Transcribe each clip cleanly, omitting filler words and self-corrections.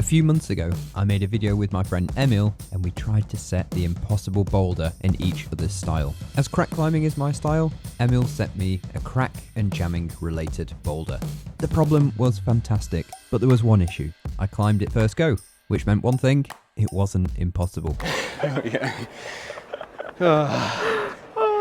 few months ago, I made a video with my friend Emil and we tried to set the impossible boulder in each other's style. As crack climbing is my style, Emil set me a crack and jamming related boulder. The problem was fantastic, but there was one issue. I climbed it first go, which meant one thing, it wasn't impossible.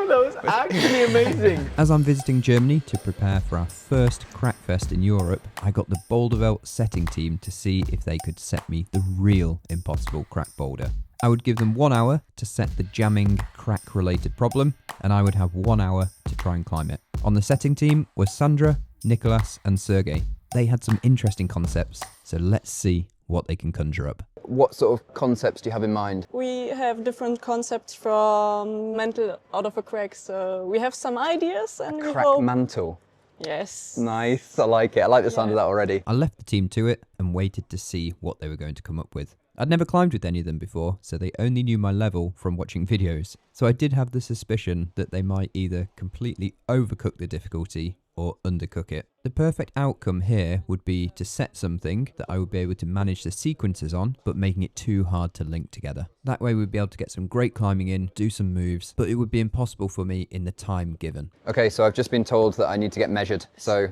That was actually amazing. As I'm visiting Germany to prepare for our first Crackfest in Europe, I got the Boulder setting team to see if they could set me the real impossible crack boulder. I would give them 1 hour to set the jamming crack related problem, and I would have 1 hour to try and climb it. On the setting team was Sandra, Nicholas and Sergey. They had some interesting concepts, so let's see what they can conjure up. What sort of concepts do you have in mind? We have different concepts from mantle out of a crack, so we have some ideas and we Crack hope... mantle. Yes. Nice, I like it. I like the sound of that already. I left the team to it and waited to see what they were going to come up with. I'd never climbed with any of them before, so they only knew my level from watching videos. So I did have the suspicion that they might either completely overcook the difficulty or undercook it. The perfect outcome here would be to set something that I would be able to manage the sequences on, but making it too hard to link together. That way we'd be able to get some great climbing in, do some moves, but it would be impossible for me in the time given. Okay, so I've just been told that I need to get measured. So,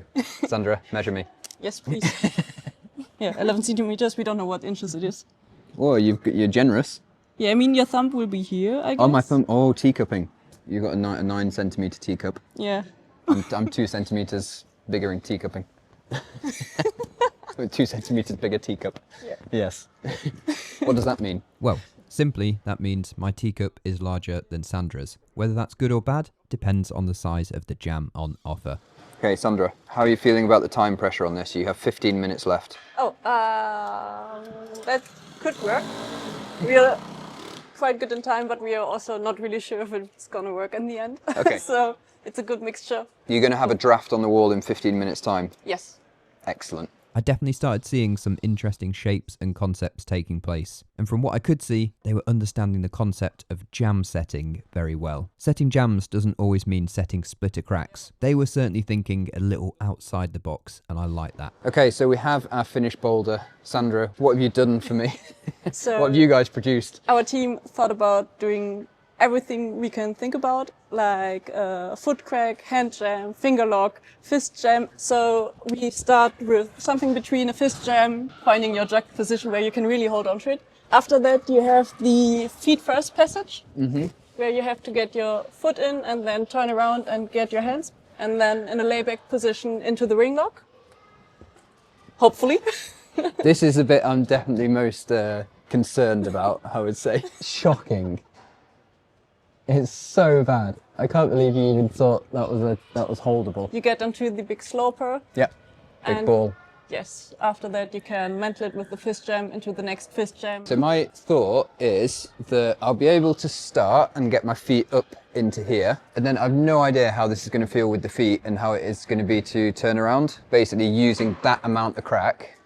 Sandra, measure me. Yes, please. Yeah, 11 centimeters, we don't know what inches it is. Whoa, you're generous. Yeah, I mean your thumb will be here, I guess. Oh, my thumb. Oh, teacupping. You've got a 9 centimeter teacup. Yeah. I'm 2 centimeters bigger in teacupping. 2 centimeters bigger teacup. Yeah. Yes. What does that mean? Well, simply that means my teacup is larger than Sandra's. Whether that's good or bad depends on the size of the jam on offer. Okay, Sandra, how are you feeling about the time pressure on this? You have 15 minutes left. Oh, that could work. We are quite good in time, but we are also not really sure if it's gonna work in the end. Okay. So it's a good mixture. You're going to have a draft on the wall in 15 minutes time. Yes. Excellent. I definitely started seeing some interesting shapes and concepts taking place, and from what I could see, they were understanding the concept of jam setting very well. Setting jams doesn't always mean setting splitter cracks. They were certainly thinking a little outside the box, and I like that. Okay, so we have our finished boulder. Sandra, what have you done for me? So What have you guys produced? our team thought about doing everything we can think about, like foot crack, hand jam, finger lock, fist jam. So we start with something between a fist jam, finding your jack position where you can really hold on to it. After that, you have the feet first passage, where you have to get your foot in and then turn around and get your hands, and then in a layback position into the ring lock. Hopefully. This is a bit I'm definitely most concerned about, I would say. Shocking. It's so bad. I can't believe you even thought that was holdable. You get onto the big sloper. Yeah, big And- ball. Yes, after that you can mantle it with the fist jam into the next fist jam. So my thought is that I'll be able to start and get my feet up into here, and then I've no idea how this is going to feel with the feet and how it is going to be to turn around. Basically using that amount of crack,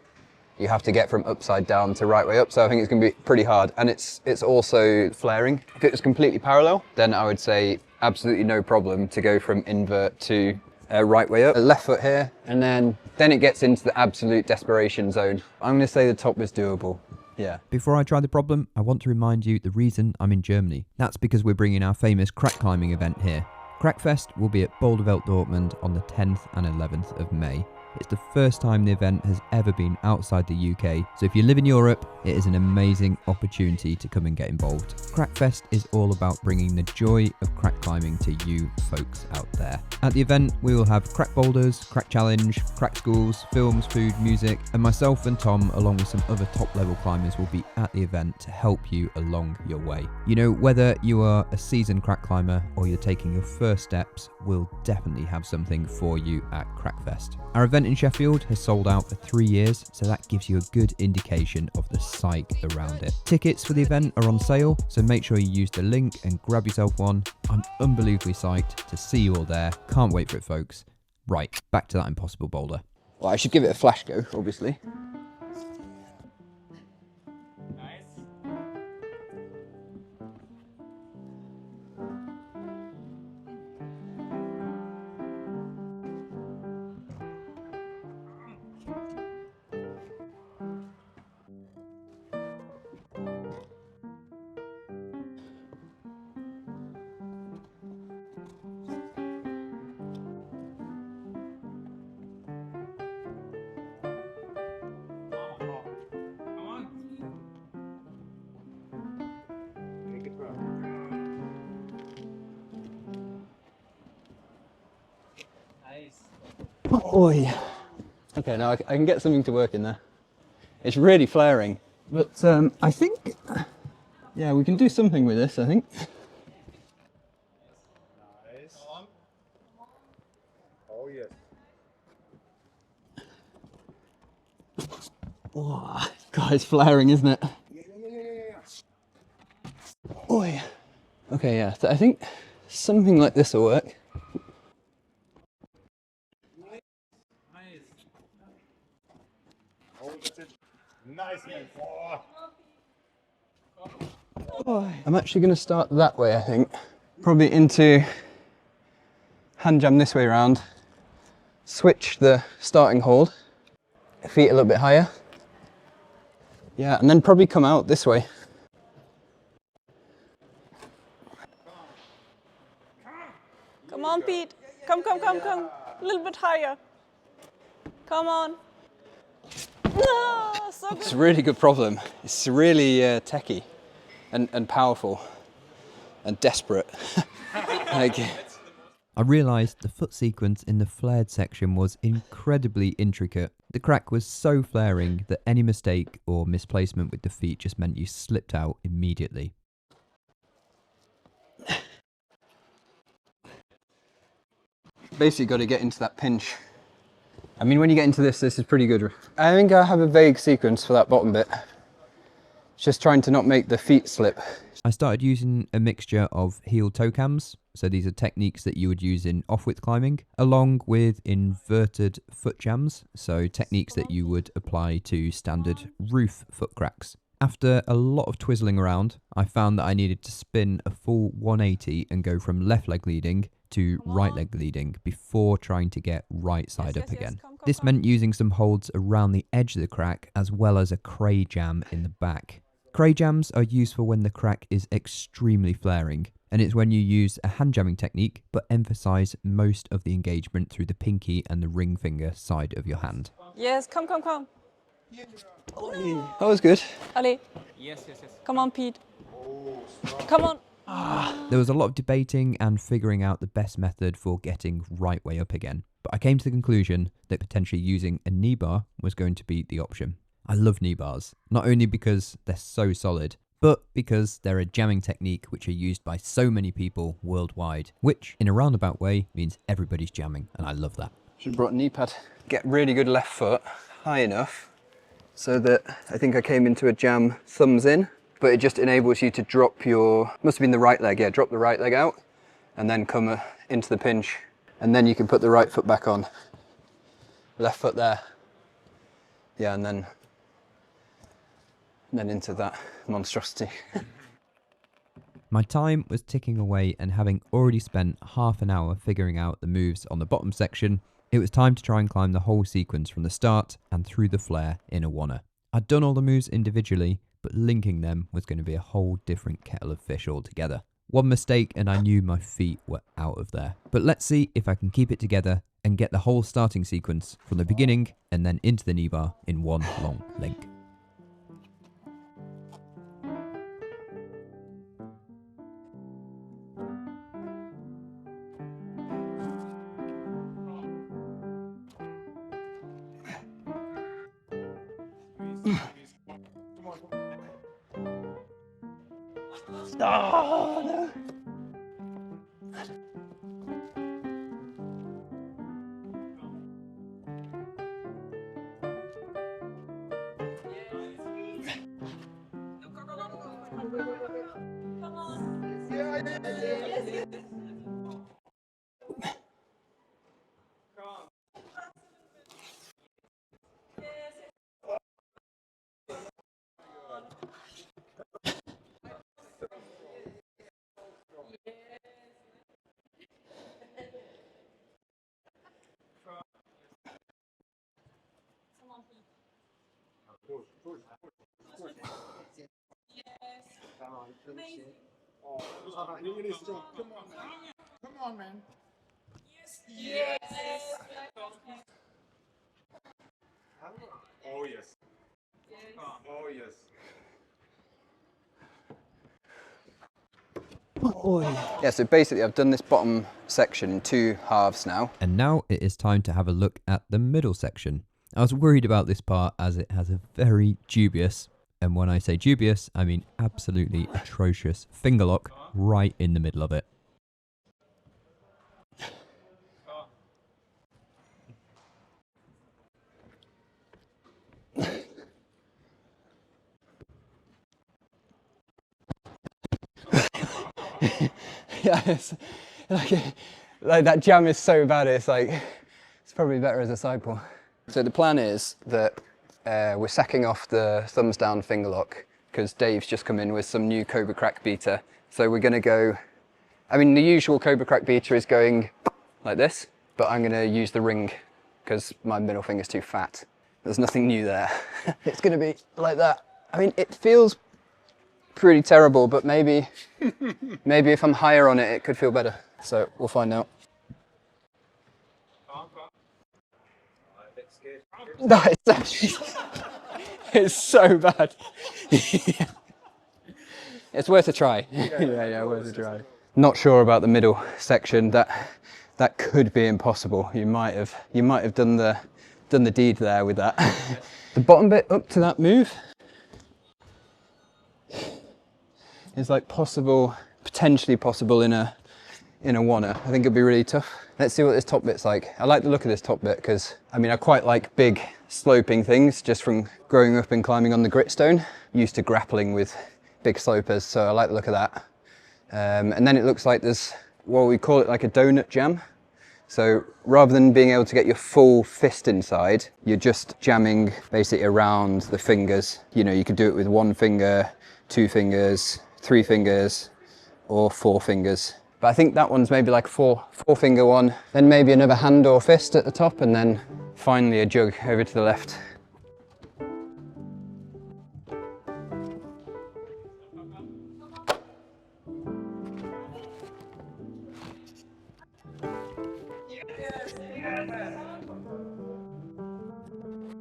you have to get from upside down to right way up, so I think it's going to be pretty hard, and it's also flaring. If it was completely parallel, then I would say absolutely no problem to go from invert to right way up. Left foot here, and then it gets into the absolute desperation zone. I'm going to say the top is doable. Yeah. Before I try the problem, I want to remind you the reason I'm in Germany. That's because we're bringing our famous crack climbing event here. Crackfest will be at Boulder Dortmund on the 10th and 11th of May. It's the first time the event has ever been outside the UK, so if you live in Europe, it is an amazing opportunity to come and get involved. Crackfest is all about bringing the joy of crack climbing to you folks out there. At the event, we will have crack boulders, crack challenge, crack schools, films, food, music, and myself and Tom, along with some other top level climbers, will be at the event to help you along your way. You know, whether you are a seasoned crack climber or you're taking your first steps, we'll definitely have something for you at Crackfest. Our event in Sheffield has sold out for 3 years, so that gives you a good indication of the psych around it. Tickets for the event are on sale, so make sure you use the link and grab yourself one. I'm unbelievably psyched to see you all there. Can't wait for it, folks. Right, back to that impossible boulder. Well, I should give it a flash go, obviously. Oh yeah. Okay, now I can get something to work in there. It's really flaring, but I think, yeah, we can do something with this, I think. Nice. Oh yes. Oh, God, it's flaring, isn't it? Yeah. Oh yeah. Okay, yeah, I think something like this will work. Oh, that's it. Nice man. Oh. I'm actually going to start that way, I think. Probably into hand jam this way around. Switch the starting hold. Feet a little bit higher. Yeah, and then probably come out this way. Come on, Pete. Come. A little bit higher. Come on. No, so It's good. a really good problem. It's really techy and powerful and desperate. Like, I realised the foot sequence in the flared section was incredibly intricate. The crack was so flaring that any mistake or misplacement with the feet just meant you slipped out immediately. basically got to get into that pinch. I mean, when you get into this is pretty good. I think I have a vague sequence for that bottom bit. Just trying to not make the feet slip. I started using a mixture of heel toe cams, so these are techniques that you would use in off-width climbing, along with inverted foot jams, so techniques that you would apply to standard roof foot cracks. After a lot of twizzling around, I found that I needed to spin a full 180 and go from left leg leading to right leg leading before trying to get right side up again. This meant using some holds around the edge of the crack as well as a cray jam in the back. Cray jams are useful when the crack is extremely flaring, and it's when you use a hand jamming technique but emphasize most of the engagement through the pinky and the ring finger side of your hand. Yes, come. That was good. Allez. Yes. Come on, Pete. Come on. There was a lot of debating and figuring out the best method for getting right way up again, but I came to the conclusion that potentially using a knee bar was going to be the option. I love knee bars, not only because they're so solid, but because they're a jamming technique which are used by so many people worldwide, which in a roundabout way means everybody's jamming, and I love that. Should have brought a knee pad. Get really good left foot high enough so that I think I came into a jam thumbs in, but it just enables you to drop your, must have been the right leg, yeah, drop the right leg out and then come into the pinch, and then you can put the right foot back on. Left foot there. Yeah, and then into that monstrosity. My time was ticking away, and having already spent half an hour figuring out the moves on the bottom section, it was time to try and climb the whole sequence from the start and through the flare in a oneer. I'd done all the moves individually, but linking them was going to be a whole different kettle of fish altogether. One mistake and I knew my feet were out of there. But let's see if I can keep it together and get the whole starting sequence from the beginning and then into the knee bar in one long link. Oh, no. Really strong. Come on, man. Yes. Oh yes. Oh yes. Yeah, so basically I've done this bottom section in 2 halves now. And now it is time to have a look at the middle section. I was worried about this part as it has a very dubious, and when I say dubious, I mean absolutely atrocious finger lock right in the middle of it. Yeah, it's like that jam is so bad, it's probably better as a side pull. So the plan is that we're sacking off the thumbs down finger lock because Dave's just come in with some new Cobra Crack beater. So we're gonna go, I mean the usual Cobra Crack beater is going like this, but I'm gonna use the ring because my middle finger's too fat. There's nothing new there. It's gonna be like that. I mean, it feels pretty terrible, but maybe if I'm higher on it, it could feel better. So we'll find out. No, it's so bad. It's worth a try. Yeah, worth a try. Not sure about the middle section. That could be impossible. You might have done the deed there with that. The bottom bit up to that move is like potentially possible in a oneer. I think it'd be really tough. Let's see what this top bit's like. I like the look of this top bit because, I mean, I quite like big sloping things just from growing up and climbing on the gritstone. Used to grappling with big slopers, so I like the look of that. And then it looks like there's, well, we call it like a donut jam. So rather than being able to get your full fist inside, you're just jamming basically around the fingers. You know, you could do it with 1 finger, 2 fingers, 3 fingers, or 4 fingers. But I think that one's maybe like a four finger one, then maybe another hand or fist at the top, and then finally a jug over to the left.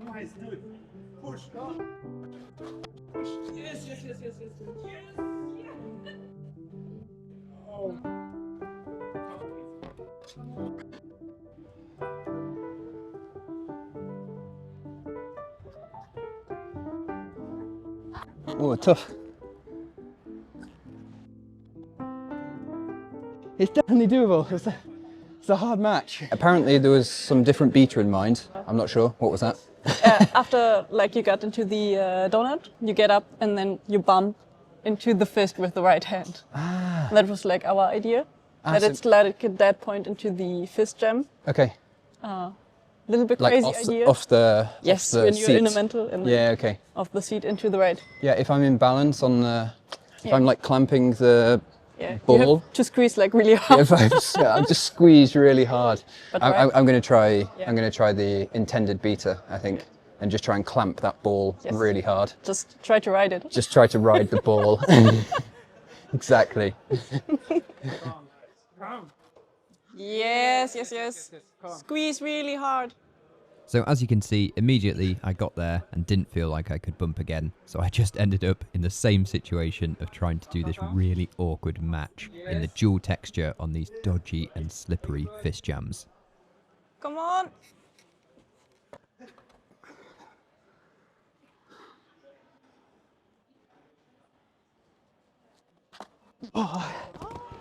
Nice, dude. Push. Push. Yes. Oh. Oh, tough. It's definitely doable. It's a hard match. Apparently there was some different beater in mind. I'm not sure. What was that? After you got into the donut, you get up and then you bump into the fist with the right hand. Ah. That was like our idea. It's like at that point into the fist jam. Okay. Little bit like crazy idea. Off the yes, off the when seat. you're in the mental and yeah, okay. Off the seat into the right. Yeah, if I'm in balance on the, if I'm like clamping the ball. You have to squeeze like really hard. I'm just squeeze really hard. I'm going to try. Yeah. I'm going to try the intended beater, I think, and just try and clamp that ball really hard. Just try to ride it. Just try to ride the ball. Exactly. Yes. Squeeze really hard. So as you can see, immediately I got there and didn't feel like I could bump again. So I just ended up in the same situation of trying to do this really awkward match in the dual texture on these dodgy and slippery fist jams. Come on. Oh,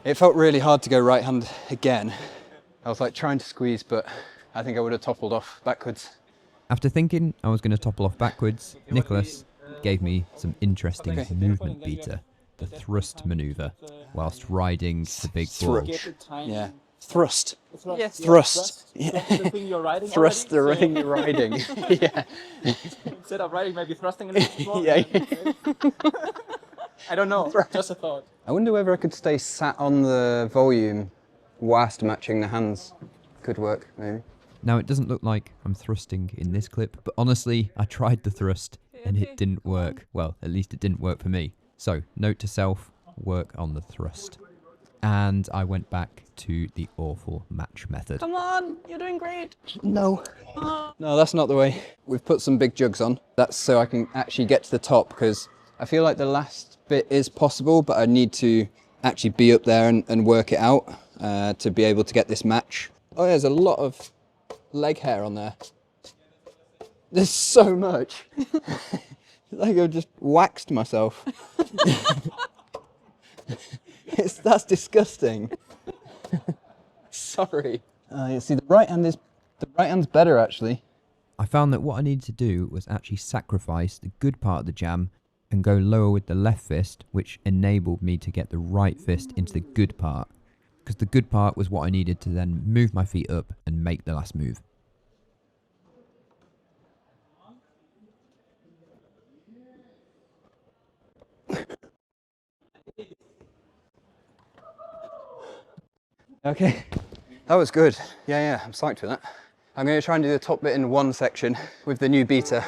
it felt really hard to go right hand again. I was like trying to squeeze, but I think I would have toppled off backwards. After thinking I was going to topple off backwards, Nicholas gave me some interesting movement beater, the thrust maneuver, whilst riding the big ball. Yeah. Thrust. Yes. Thrust. Thrust the thing you're riding. Thrust the ring you're riding. Yeah. Instead of riding, maybe thrusting a little bit more. Yeah. I don't know. Just a thought. I wonder whether I could stay sat on the volume whilst matching the hands. Could work, maybe. Now it doesn't look like I'm thrusting in this clip, but honestly, I tried the thrust and it didn't work. Well, at least it didn't work for me. So, note to self, work on the thrust. And I went back to the awful match method. Come on, you're doing great. No. No, that's not the way. We've put some big jugs on. That's so I can actually get to the top, because I feel like the last bit is possible, but I need to actually be up there and work it out to be able to get this match. Oh, there's a lot of leg hair on there. There's so much. Like I've just waxed myself. That's disgusting. Sorry. You see, the right hand's better actually. I found that what I needed to do was actually sacrifice the good part of the jam and go lower with the left fist, which enabled me to get the right fist into the good part, because the good part was what I needed to then move my feet up and make the last move. Okay, that was good. Yeah, I'm psyched for that. I'm going to try and do the top bit in one section with the new beater.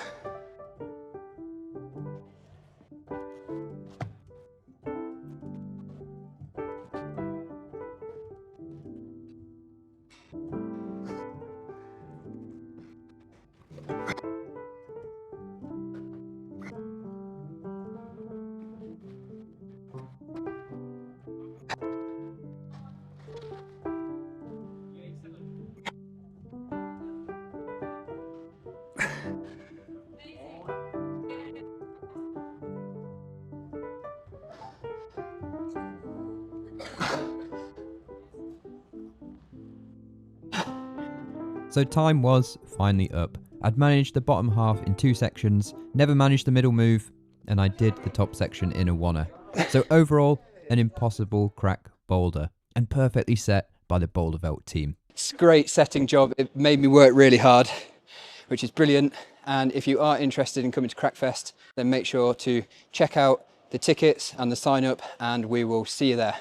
So time was finally up. I'd managed the bottom half in 2 sections, never managed the middle move, and I did the top section in a oneer. So overall, an impossible crack boulder, and perfectly set by the Boulder Velt team. It's a great setting job. It made me work really hard, which is brilliant. And if you are interested in coming to Crackfest, then make sure to check out the tickets and the sign up, and we will see you there.